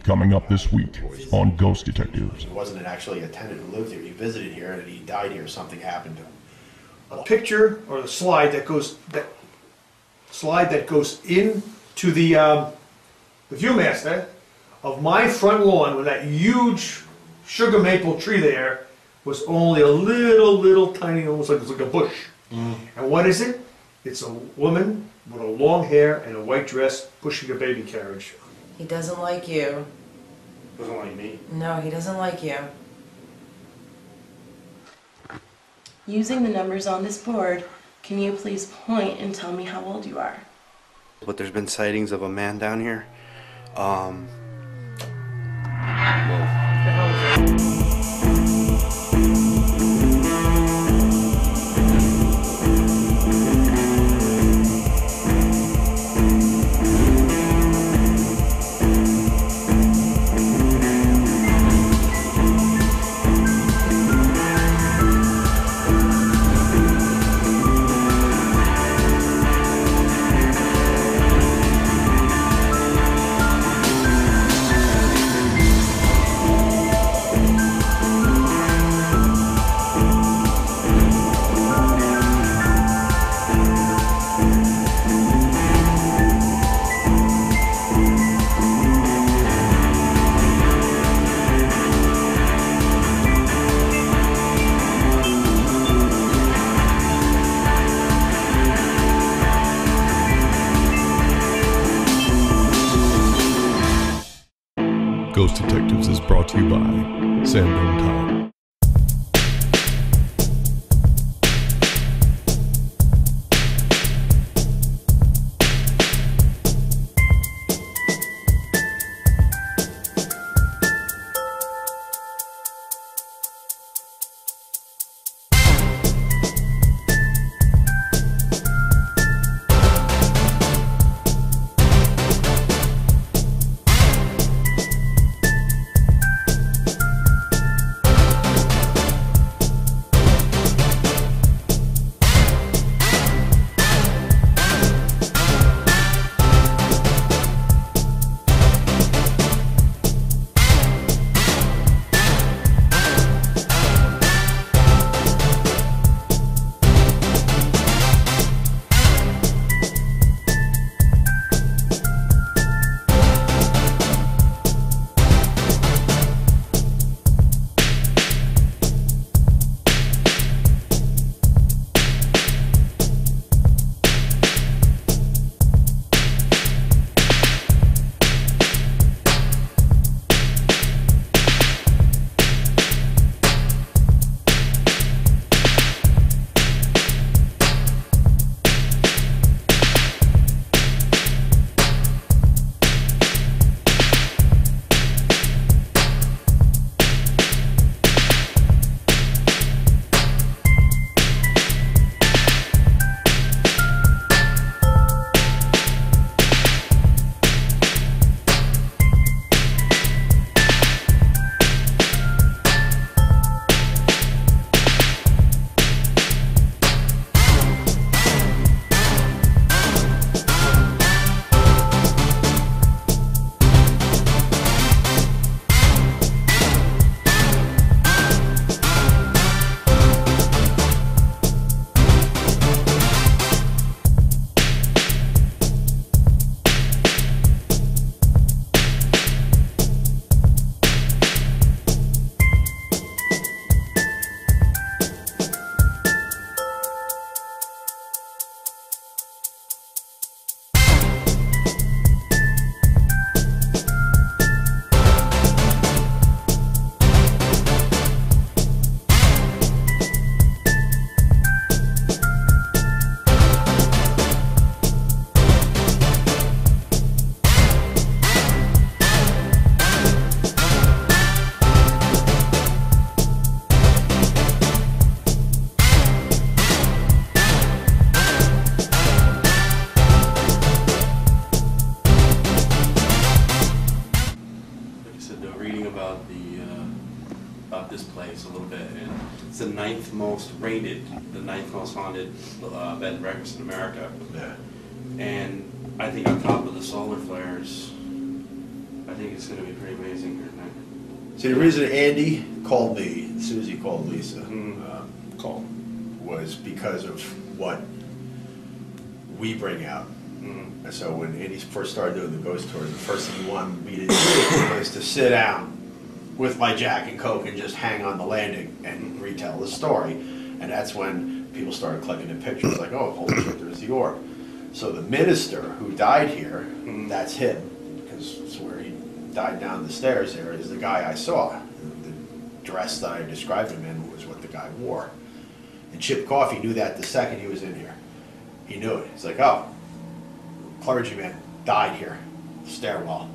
coming up this week on Ghost Detectives. He wasn't actually a tenant who lived here. He visited here and he died here. Something happened to him. A picture or the slide that goes into the Viewmaster of my front lawn with that huge sugar maple tree there was only a little tiny, almost like it's like a bush. And what is it? It's a woman with a long hair and a white dress pushing a baby carriage. He doesn't like you. Doesn't like me. No, he doesn't like you. Using the numbers on this board, can you please point and tell me how old you are? But there's been sightings of a man down here. Ghost Detectives is brought to you by Sandburn Time. about this place a little bit, and it's the 9th most rated, the 9th most haunted bed and breakfast in America. Yeah. And I think on top of the solar flares, I think it's going to be pretty amazing here tonight. See, the reason Andy called me, Susie called Lisa, was because of what we bring out. And so when Andy first started doing the ghost tours, the first thing he wanted me to do was to sit down with my Jack and Coke and just hang on the landing and retell the story. And that's when people started clicking in pictures like, oh, holy shit, there's the orb. So the minister who died here, that's him, because it's where he died down the stairs there, is the guy I saw. The dress that I described him in was what the guy wore. And Chip Coffey knew that the second he was in here. He knew it. He's like, oh, clergyman died here, stairwell.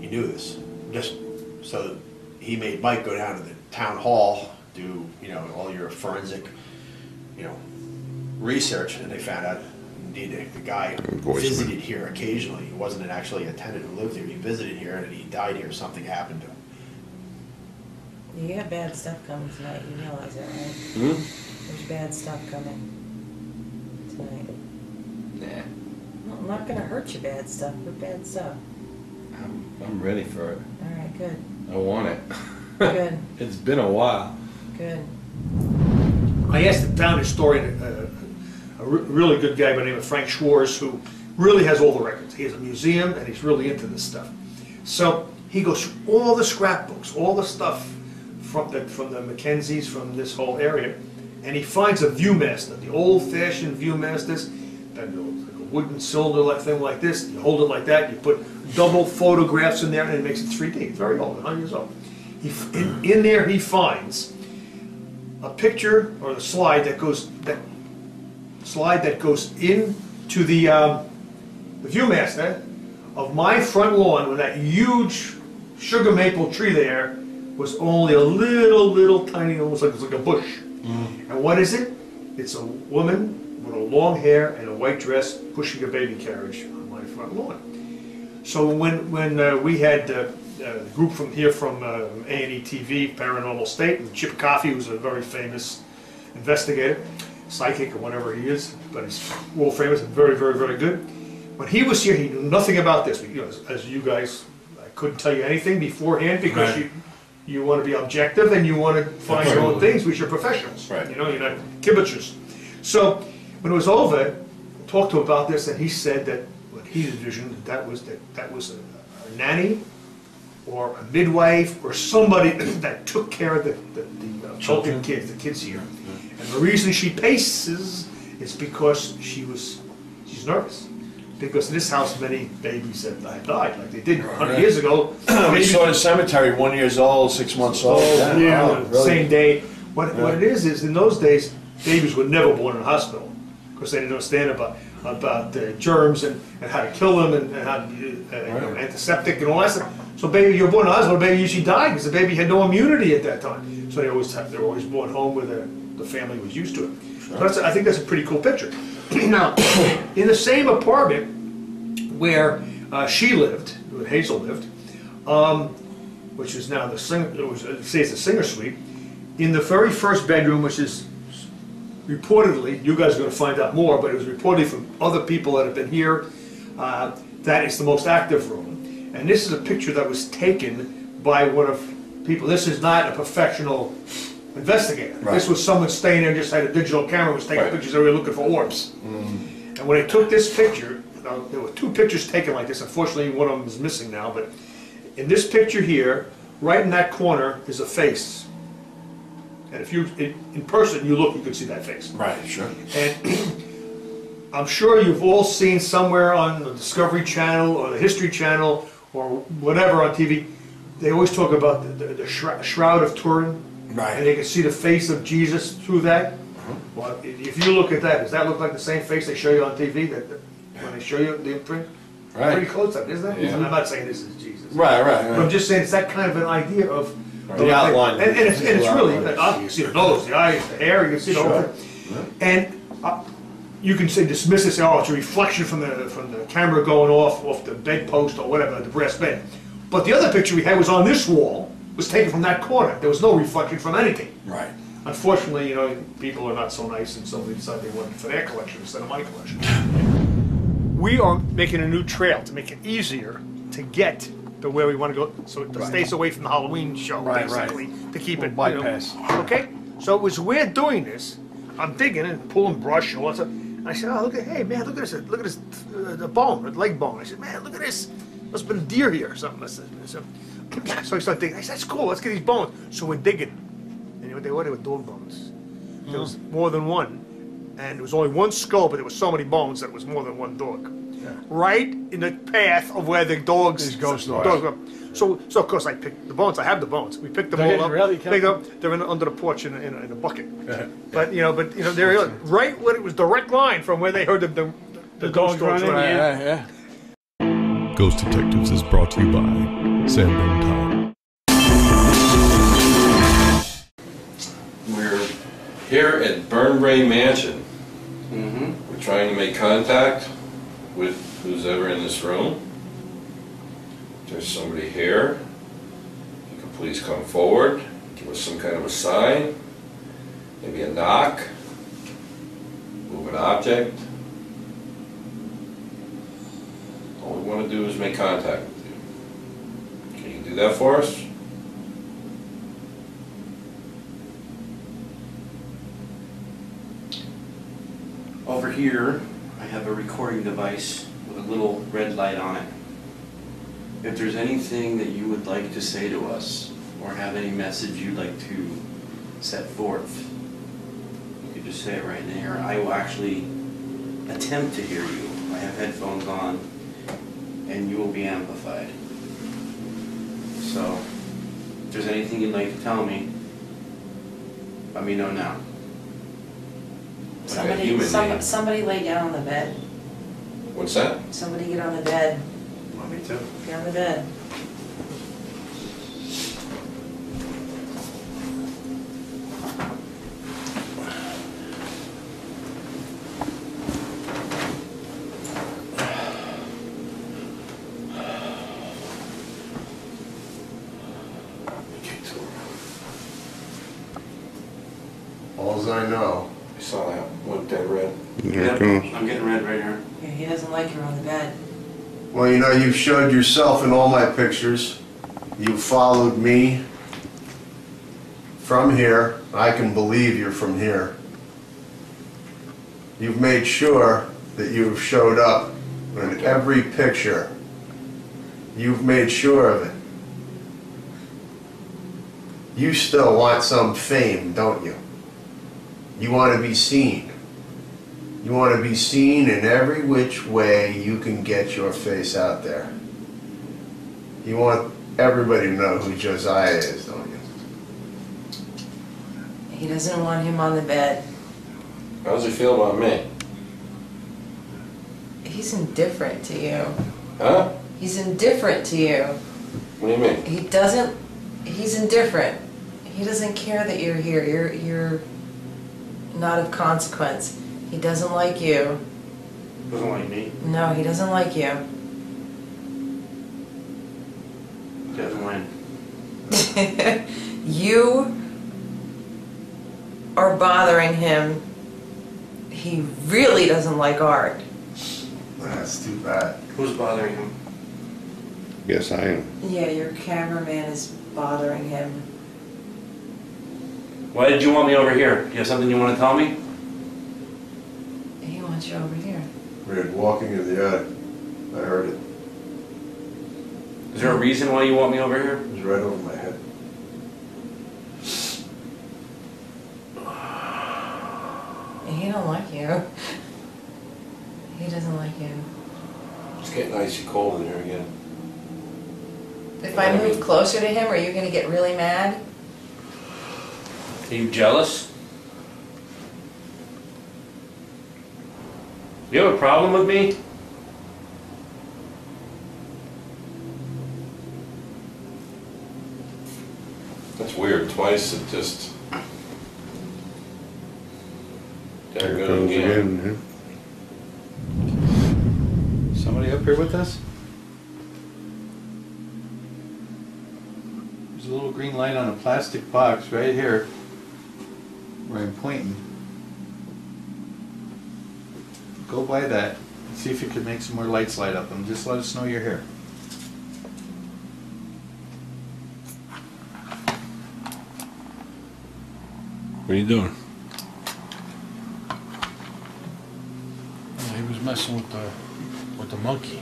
He knew this. Just so he made Mike go down to the town hall, do, you know, all your forensic, you know, research, and they found out indeed the guy visited here occasionally. He wasn't actually a tenant who lived here. He visited here and he died here. Something happened to him. You got bad stuff coming tonight, you realize that, right? There's bad stuff coming tonight. Nah, Well, I'm not gonna hurt you, bad stuff, but bad stuff. I'm ready for it. Alright, good, I want it. good, It's been a while. good. I asked the town historian, a really good guy by the name of Frank Schwartz, who really has all the records. He has a museum and he's really into this stuff. So he goes through all the scrapbooks, all the stuff from the Mackenzies, from this whole area, and he finds a Viewmaster, the old-fashioned Viewmasters, that like a wooden cylinder thing like this. You hold it like that. You put double photographs in there, and it makes it 3D. It's very old, 100 years old. In there, he finds a picture or the slide that goes into the Viewmaster of my front lawn, with that huge sugar maple tree there was only a little tiny, almost like it's like a bush. And what is it? It's a woman with a long hair and a white dress pushing a baby carriage on my front lawn. So when we had a group from here from A&E TV, Paranormal State, and Chip Coffey, who's a very famous investigator, psychic or whatever he is, but he's world famous and very good. When he was here, he knew nothing about this. You know, as you guys, I couldn't tell you anything beforehand because you want to be objective and you want to find your own things, which you're professionals. Right. You know, you're not kibitzers. So when it was over, I talked to him about this, and he said that what he envisioned that was a nanny or a midwife or somebody that took care of the children, kids, the kids here. And the reason she paces is because she's nervous. Because in this house, many babies have died, like they did 100 years ago. We saw in the cemetery, 1 year old, 6 months old. Same day. What it is in those days, babies were never born in a hospital because they didn't understand about germs and how to kill them and how to antiseptic and all that stuff. So baby, you're born in a hospital, baby usually died because the baby had no immunity at that time. So they were always born home where the family was used to it. So I think that's a pretty cool picture. Now, in the same apartment where she lived, where Hazel lived, which is now the singer suite, in the very first bedroom, which is reportedly, you guys are going to find out more, but it was reported from other people that have been here, that is the most active room. And this is a picture that was taken by one of people. This is not a professional investigator. Right. This was someone staying there and just had a digital camera, was taking pictures, they were looking for orbs. And when they took this picture, now, there were 2 pictures taken like this. Unfortunately, one of them is missing now, but in this picture here, right in that corner is a face. And if you, in person, you look, you can see that face. Right, sure. And I'm sure you've all seen somewhere on the Discovery Channel or the History Channel or whatever on TV, they always talk about the Shroud of Turin. Right. And they can see the face of Jesus through that. Well, if you look at that, does that look like the same face they show you on TV when they show you the imprint? Right. Pretty close up, isn't it? Yeah. I'm not saying this is Jesus. Right. But I'm just saying it's that kind of an idea of The outline. And it's really, you can see the nose, the eyes, the hair, you can see the whole thing. And you can say dismiss it, say, oh, it's a reflection from the camera going off the bedpost or whatever, the brass bed. But the other picture we had was on this wall, was taken from that corner. There was no reflection from anything. Right. Unfortunately, people are not so nice, and so they decided they wanted for their collection instead of my collection. We are making a new trail to make it easier to get to where we want to go, so it stays away from the Halloween show, Right, basically, to keep it. Little you know. bypass. Okay, so it was weird doing this. I'm digging and pulling brush and all that stuff. And I said, oh, hey man, look at this, the bone, the leg bone. I said, man, look at this. Must have been a deer here or something. So I started thinking, I said, that's cool, let's get these bones. So we're digging. And they were dog bones. There was more than one. And there was only one skull, but there was so many bones that it was more than one dog. Yeah. Right in the path of where the dogs. These ghost dogs. Dogs were. So of course I picked the bones. I have the bones. We picked them They're all up. really Picked up. They're under the porch in a bucket. But they're right when it was direct line from where they heard the ghost dogs running. Yeah. Ghost Detectives is brought to you by Sandbone Time. We're here at Burn Brea Mansion. Mm-hmm. We're trying to make contact with who's ever in this room. If there's somebody here, if you could please come forward, give us some kind of a sign, maybe a knock, move an object. All we want to do is make contact with you. Can you do that for us? Over here, I have a recording device with a little red light on it. If there's anything that you would like to say to us, or have any message you'd like to set forth, you could just say it right there. I will actually attempt to hear you. I have headphones on, and you will be amplified. So, if there's anything you'd like to tell me, let me know now. Like a human being. Somebody lay down on the bed. What's that? Somebody get on the bed. Want me to? Get on the bed. Alls I know. I saw that. Looked at red. Yep, I'm getting red right here. Yeah, he doesn't like her on the bed. Well, you've showed yourself in all my pictures. You followed me from here. I can believe you're from here. You've made sure that you've showed up in every picture. You've made sure of it. You still want some fame, don't you? You want to be seen. You want to be seen in every which way you can get your face out there. You want everybody to know who Josiah is, don't you? He doesn't want him on the bed. How does he feel about me? He's indifferent to you. Huh? He's indifferent to you. What do you mean? He's indifferent. He doesn't care that you're here. You're not of consequence. He doesn't like you. Doesn't like me. No, he doesn't like you. Doesn't win. You are bothering him. He really doesn't like art. That's too bad. Who's bothering him? Yes, I am. Yeah, your cameraman is bothering him. Why did you want me over here? You have something you want to tell me? He wants you over here. We were walking in the yard. I heard it. Is there a reason why you want me over here? It was right over my head. He don't like you. He doesn't like you. It's getting icy cold in here again. If I move closer to him, are you gonna get really mad? Are you jealous? You have a problem with me? That's weird. Twice it just. There it goes again. Somebody up here with us? There's a little green light on a plastic box right here where I'm pointing. Go by that and see if you can make some more lights light up and just let us know you're here. What are you doing? He was messing with the monkey.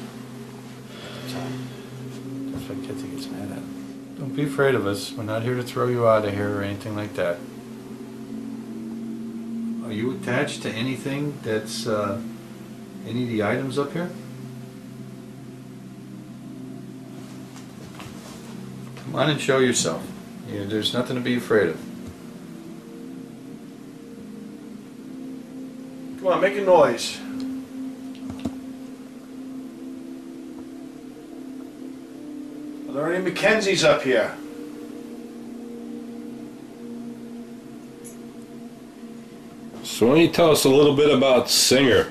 That's why Kitty gets mad at him. Don't be afraid of us. We're not here to throw you out of here or anything like that. Are you attached to anything that's any of the items up here? Come on and show yourself. There's nothing to be afraid of. Come on, make a noise. Are there any Mackenzies up here? So why don't you tell us a little bit about Singer?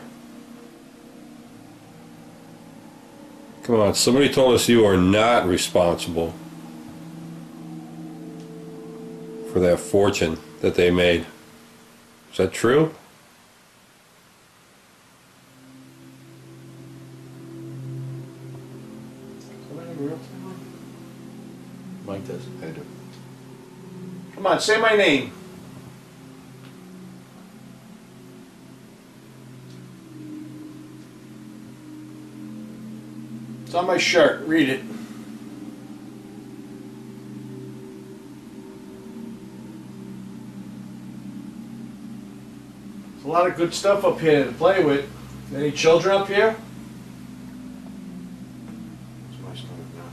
Come on, somebody told us you are not responsible for that fortune that they made. Is that true? Mike does. I do. Come on, say my name. It's on my shirt. Read it. There's a lot of good stuff up here to play with. Any children up here? It's my stomach now.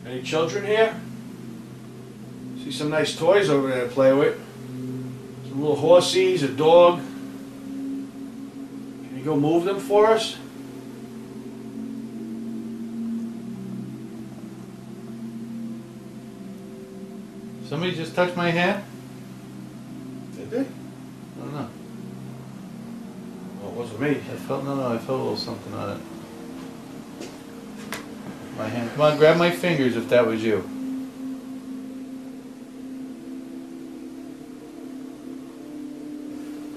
Any children here? See some nice toys over there to play with. Some little horsies, a dog. Can you go move them for us? Somebody just touched my hand? Did they? I don't know. Well, it wasn't me. I felt a little something on it. My hand. Come on, grab my fingers if that was you.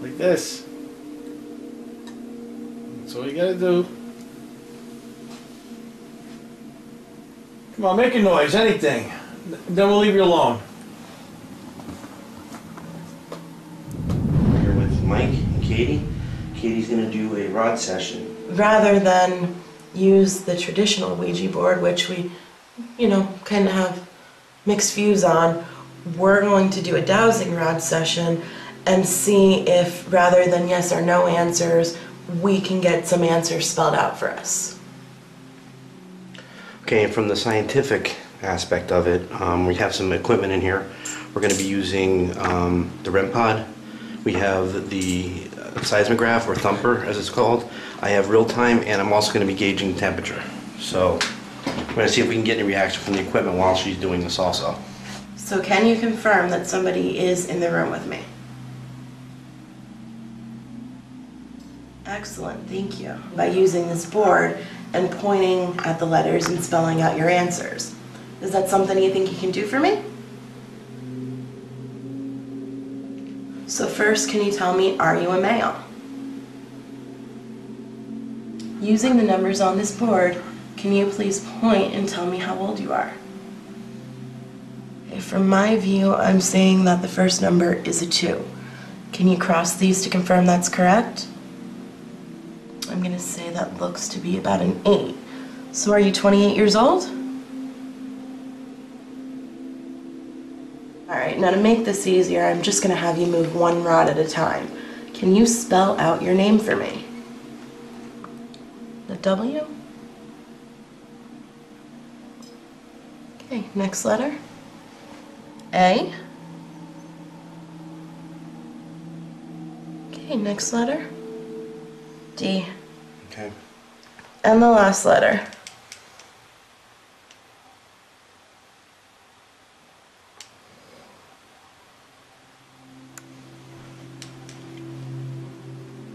Like this. That's all you gotta do. Come on, make a noise, anything. Then we'll leave you alone. Here with Mike and Katie. Katie's gonna do a rod session. Rather than use the traditional Ouija board, which we, kind of have mixed views on, we're going to do a dowsing rod session and see if, rather than yes or no answers, we can get some answers spelled out for us. Okay, and from the scientific aspect of it, we have some equipment in here. We're going to be using the REM pod. We have the seismograph, or thumper as it's called. I have real time, and I'm also going to be gauging temperature. So we're going to see if we can get any reaction from the equipment while she's doing this also. So can you confirm that somebody is in the room with me? Excellent, thank you. By using this board and pointing at the letters and spelling out your answers. Is that something you think you can do for me? So first, can you tell me, are you a male? Using the numbers on this board, can you please point and tell me how old you are? Okay, from my view, I'm saying that the first number is a 2. Can you cross these to confirm that's correct? I'm going to say that looks to be about an 8. So are you 28 years old? Alright, now to make this easier, I'm just going to have you move one rod at a time. Can you spell out your name for me? The W? Okay, next letter. A. Okay, next letter. D. Okay. And the last letter.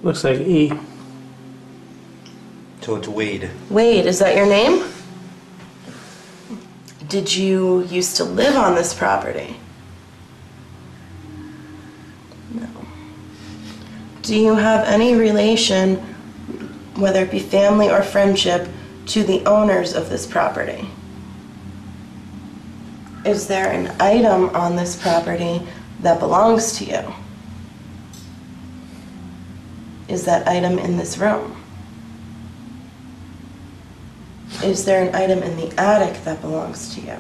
Looks like E. So it's Wade. Wade, is that your name? Did you used to live on this property? No. Do you have any relation, whether it be family or friendship, to the owners of this property? Is there an item on this property that belongs to you? Is that item in this room? Is there an item in the attic that belongs to you?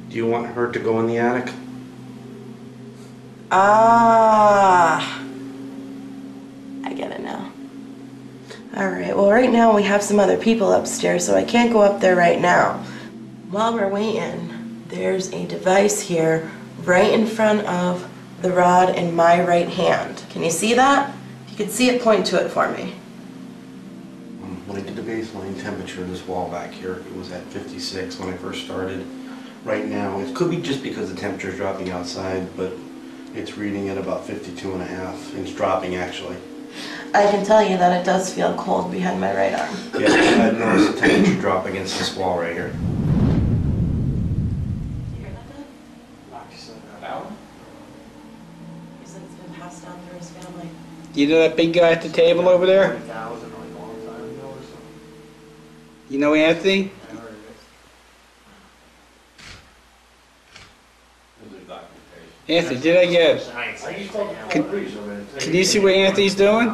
Do you want her to go in the attic? Ah, I get it now. All right, well right now we have some other people upstairs, so I can't go up there right now. While we're waiting, there's a device here right in front of the rod in my right hand. Can you see that? If you could see it, point to it for me. When I did the baseline temperature of this wall back here, it was at 56 when I first started. Right now, it could be just because the temperature is dropping outside, but it's reading at about 52.5. It's dropping actually. I can tell you that it does feel cold behind my right arm. Yeah, I've noticed the temperature drop against this wall right here. You hear that, Dad? He said it's been passed down through his family. You know that big guy at the table over there? You know Anthony? Anthony, did I get... Can you see what Anthony's doing?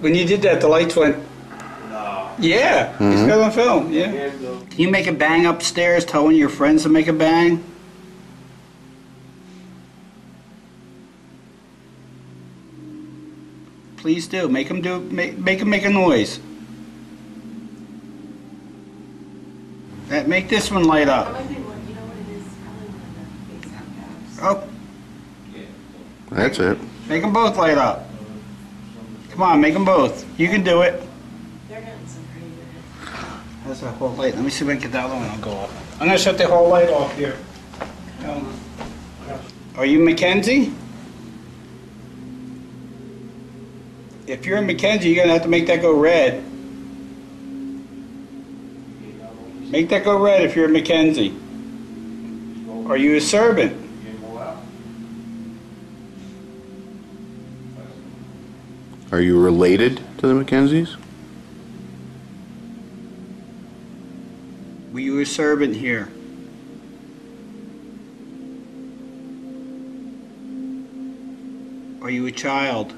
When you did that, the lights went... Yeah, he's got on film, yeah. Can you make a bang upstairs, tell one of your friends to make a bang? Please do, make him make a noise. Make this one light up. Oh. That's it. Make them both light up. Come on, make them both. You can do it. They're getting some pretty good. That's a whole light. Let me see if I can get that other one. I'll go up. I'm going to shut the whole light off here. Are you Mackenzie? If you're Mackenzie, you're going to have to make that go red. Make that go red if you're Mackenzie. Are you a servant? Are you related to the Mackenzies? Were you a servant here? Are you a child?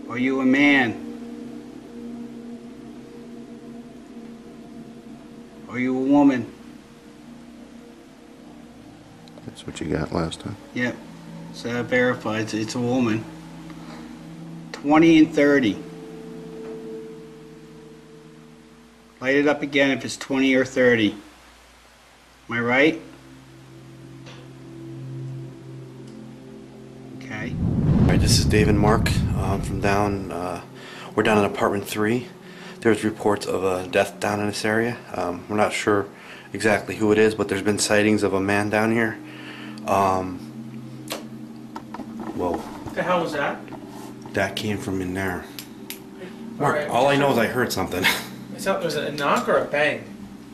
Are you a man? Are you a woman? That's what you got last time. Yep. So that verifies it's a woman. 20 and 30. Light it up again if it's 20 or 30. Am I right? Okay. All right, this is Dave and Mark from down. We're down in apartment 3. There's reports of a death down in this area. We're not sure exactly who it is, but there's been sightings of a man down here. Whoa. What the hell was that? That came from in there. Mark, all I know is I heard something. Was it a knock or a bang?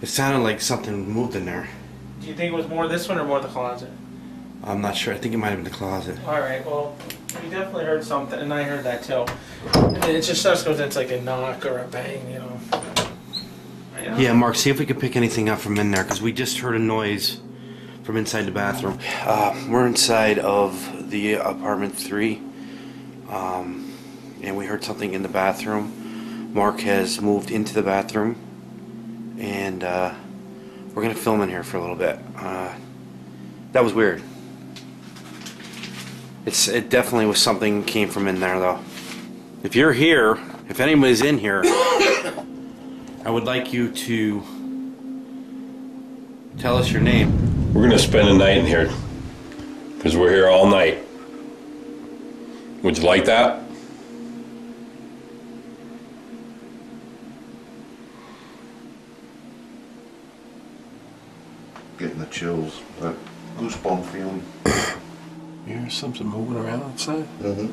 It sounded like something moved in there. Do you think it was more this one or more the closet? I'm not sure. I think it might have been the closet. Alright, well, we definitely heard something, and I heard that too. And it just goes into like a knock or a bang, you know. Yeah, Mark, see if we can pick anything up from in there, because we just heard a noise from inside the bathroom. We're inside of the apartment 3, and we heard something in the bathroom. Mark has moved into the bathroom, and we're going to film in here for a little bit. That was weird. It definitely was something came from in there, though. If you're here, if anybody's in here, I would like you to tell us your name. We're gonna spend the night in here, because we're here all night. Would you like that? Getting the chills, that goosebump feeling. You hear something moving around outside? Mm-hmm.